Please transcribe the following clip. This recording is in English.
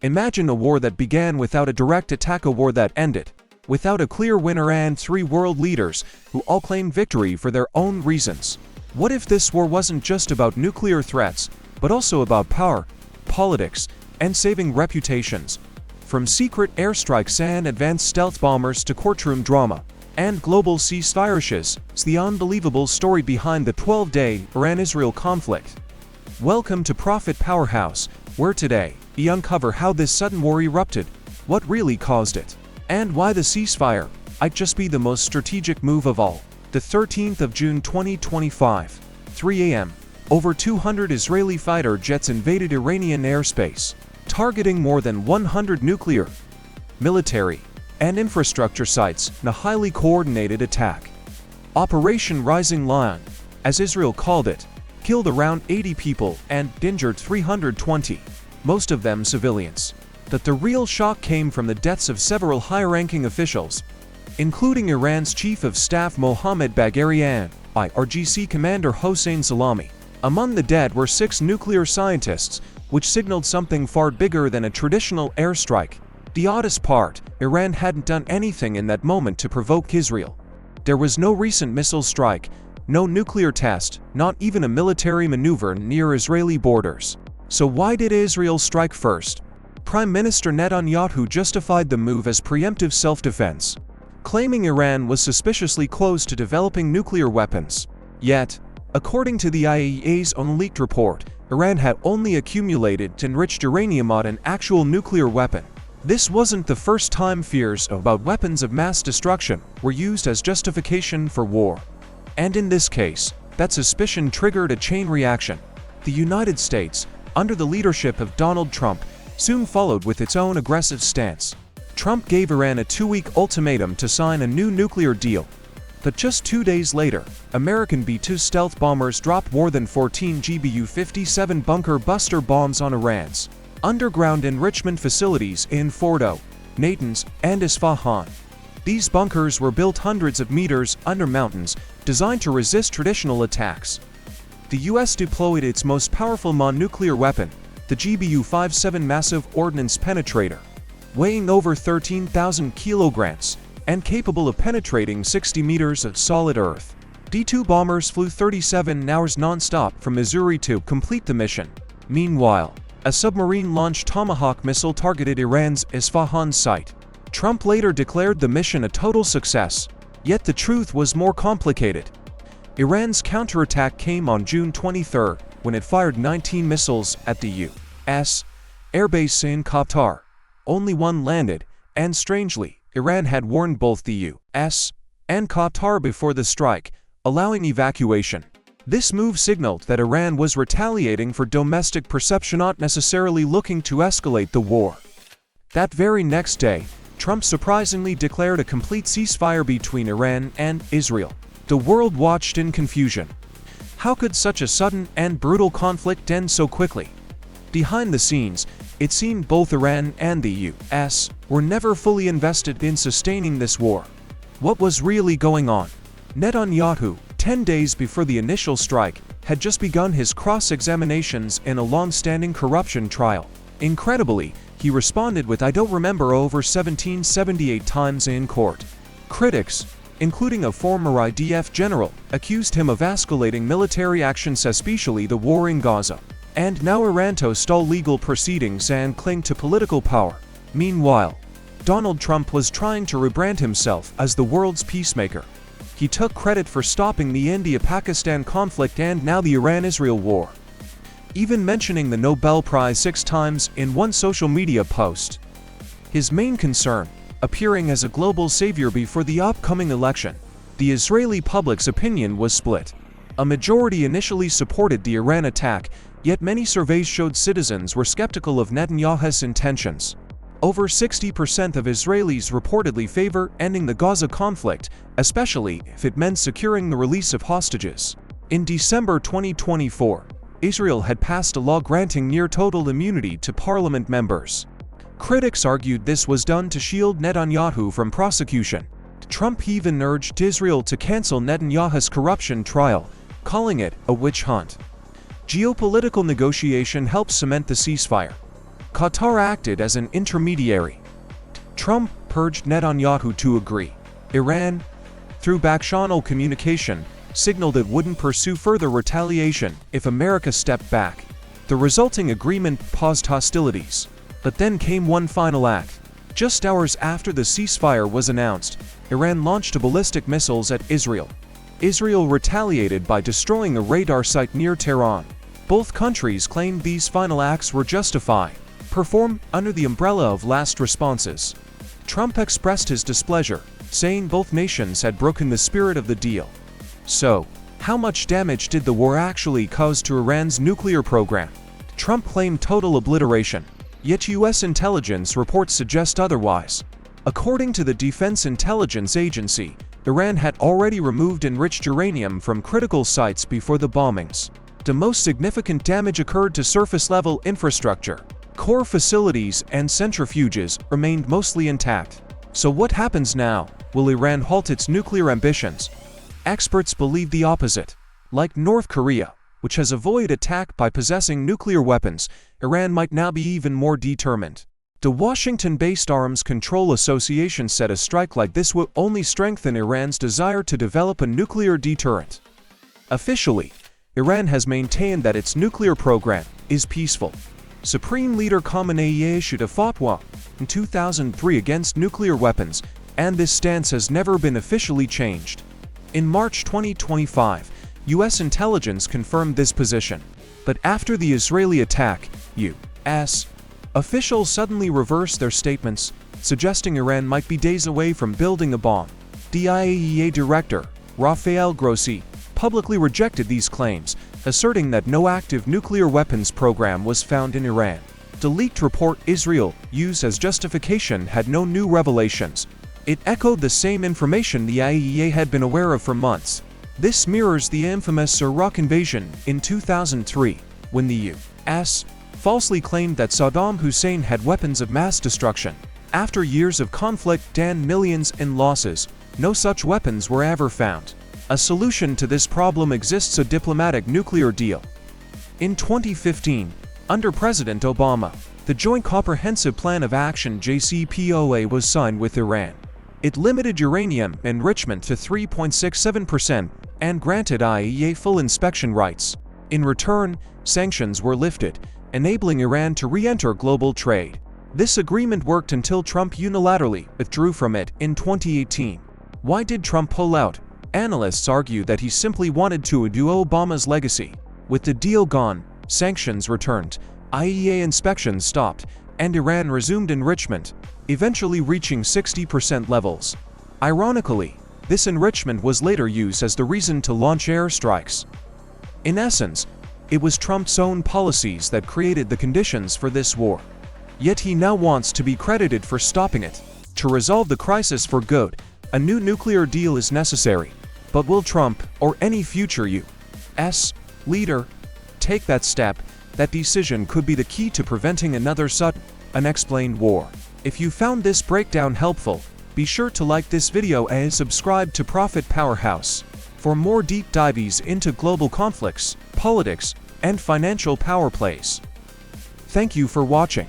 Imagine a war that began without a direct attack, a war that ended without a clear winner, and three world leaders who all claimed victory for their own reasons. What if this war wasn't just about nuclear threats, but also about power, politics, and saving reputations? From secret airstrikes and advanced stealth bombers to courtroom drama and global ceasefires, it's the unbelievable story behind the 12-day Iran-Israel conflict. Welcome to Profit Powerhouse, where today we uncover how this sudden war erupted, what really caused it, and why the ceasefire might just be the most strategic move of all. The 13th of June 2025, 3 a.m., over 200 Israeli fighter jets invaded Iranian airspace, targeting more than 100 nuclear, military, and infrastructure sites in a highly coordinated attack. Operation Rising Lion, as Israel called it, killed around 80 people and injured 320, most of them civilians. But the real shock came from the deaths of several high-ranking officials, including Iran's Chief of Staff Mohammad Bagheri and IRGC Commander Hossein Salami. Among the dead were 6 nuclear scientists, which signaled something far bigger than a traditional airstrike. The oddest part, Iran hadn't done anything in that moment to provoke Israel. There was no recent missile strike, no nuclear test, not even a military maneuver near Israeli borders. So why did Israel strike first? Prime Minister Netanyahu justified the move as preemptive self-defense, claiming Iran was suspiciously close to developing nuclear weapons. Yet, according to the IAEA's own leaked report, Iran had only accumulated enriched uranium on an actual nuclear weapon. This wasn't the first time fears about weapons of mass destruction were used as justification for war. And in this case, that suspicion triggered a chain reaction. The United States, under the leadership of Donald Trump, soon followed with its own aggressive stance. Trump gave Iran a 2-week ultimatum to sign a new nuclear deal. But just 2 days later, American B-2 stealth bombers dropped more than 14 GBU-57 bunker buster bombs on Iran's underground enrichment facilities in Fordo, Natanz, and Isfahan. These bunkers were built hundreds of meters under mountains, designed to resist traditional attacks. The US deployed its most powerful nuclear weapon, the GBU-57 massive ordnance penetrator, weighing over 13,000 kilograms and capable of penetrating 60 meters of solid earth. D-2 bombers flew 37 hours non-stop from Missouri to complete the mission. Meanwhile, a submarine-launched Tomahawk missile targeted Iran's Isfahan site. Trump later declared the mission a total success, yet the truth was more complicated. Iran's counterattack came on June 23, when it fired 19 missiles at the U.S. airbase in Qatar. Only one landed, and strangely, Iran had warned both the U.S. and Qatar before the strike, allowing evacuation. This move signaled that Iran was retaliating for domestic perception, not necessarily looking to escalate the war. That very next day, Trump surprisingly declared a complete ceasefire between Iran and Israel. The world watched in confusion. How could such a sudden and brutal conflict end so quickly? Behind the scenes, it seemed both Iran and the U.S. were never fully invested in sustaining this war. What was really going on? Netanyahu, 10 days before the initial strike, had just begun his cross-examinations in a long-standing corruption trial. Incredibly, he responded with "I don't remember" over 1778 times in court. Critics, including a former IDF general, accused him of escalating military actions, especially the war in Gaza. And now Iran to stall legal proceedings and cling to political power. Meanwhile, Donald Trump was trying to rebrand himself as the world's peacemaker. He took credit for stopping the India-Pakistan conflict and now the Iran-Israel war, even mentioning the Nobel Prize 6 times in one social media post. His main concern, appearing as a global savior before the upcoming election. The Israeli public's opinion was split. A majority initially supported the Iran attack, yet many surveys showed citizens were skeptical of Netanyahu's intentions. Over 60% of Israelis reportedly favor ending the Gaza conflict, especially if it meant securing the release of hostages. In December 2024, Israel had passed a law granting near-total immunity to parliament members. Critics argued this was done to shield Netanyahu from prosecution. Trump even urged Israel to cancel Netanyahu's corruption trial, calling it a witch hunt. Geopolitical negotiation helped cement the ceasefire. Qatar acted as an intermediary. Trump urged Netanyahu to agree. Iran, through back-channel communication, signaled it wouldn't pursue further retaliation if America stepped back. The resulting agreement paused hostilities. But then came one final act. Just hours after the ceasefire was announced, Iran launched ballistic missiles at Israel. Israel retaliated by destroying a radar site near Tehran. Both countries claimed these final acts were justified, performed under the umbrella of last responses. Trump expressed his displeasure, saying both nations had broken the spirit of the deal. So, how much damage did the war actually cause to Iran's nuclear program? Trump claimed total obliteration, yet U.S. intelligence reports suggest otherwise. According to the Defense Intelligence Agency, Iran had already removed enriched uranium from critical sites before the bombings. The most significant damage occurred to surface-level infrastructure. Core facilities and centrifuges remained mostly intact. So what happens now? Will Iran halt its nuclear ambitions? Experts believe the opposite. Like North Korea, which has avoided attack by possessing nuclear weapons, Iran might now be even more determined. The Washington-based Arms Control Association said a strike like this will only strengthen Iran's desire to develop a nuclear deterrent. Officially, Iran has maintained that its nuclear program is peaceful. Supreme Leader Khamenei issued a fatwa in 2003 against nuclear weapons, and this stance has never been officially changed. In March 2025, U.S. intelligence confirmed this position. But after the Israeli attack, U.S. officials suddenly reversed their statements, suggesting Iran might be days away from building a bomb. The IAEA director, Rafael Grossi, publicly rejected these claims, asserting that no active nuclear weapons program was found in Iran. The leaked report Israel used as justification had no new revelations. It echoed the same information the IAEA had been aware of for months. This mirrors the infamous Iraq invasion in 2003, when the U.S. falsely claimed that Saddam Hussein had weapons of mass destruction. After years of conflict and millions in losses, no such weapons were ever found. A solution to this problem exists: a diplomatic nuclear deal. In 2015, under President Obama, the Joint Comprehensive Plan of Action (JCPOA) was signed with Iran. It limited uranium enrichment to 3.67% and granted IAEA full inspection rights. In return, sanctions were lifted, enabling Iran to re-enter global trade. This agreement worked until Trump unilaterally withdrew from it in 2018. Why did Trump pull out? Analysts argue that he simply wanted to undo Obama's legacy. With the deal gone, sanctions returned, IAEA inspections stopped, and Iran resumed enrichment, eventually reaching 60% levels. Ironically, this enrichment was later used as the reason to launch airstrikes. In essence, it was Trump's own policies that created the conditions for this war. Yet he now wants to be credited for stopping it. To resolve the crisis for good, a new nuclear deal is necessary. But will Trump, or any future U.S. leader, take that step? That decision could be the key to preventing another sudden, unexplained war. If you found this breakdown helpful, be sure to like this video and subscribe to Profit Powerhouse for more deep dives into global conflicts, politics, and financial power plays. Thank you for watching.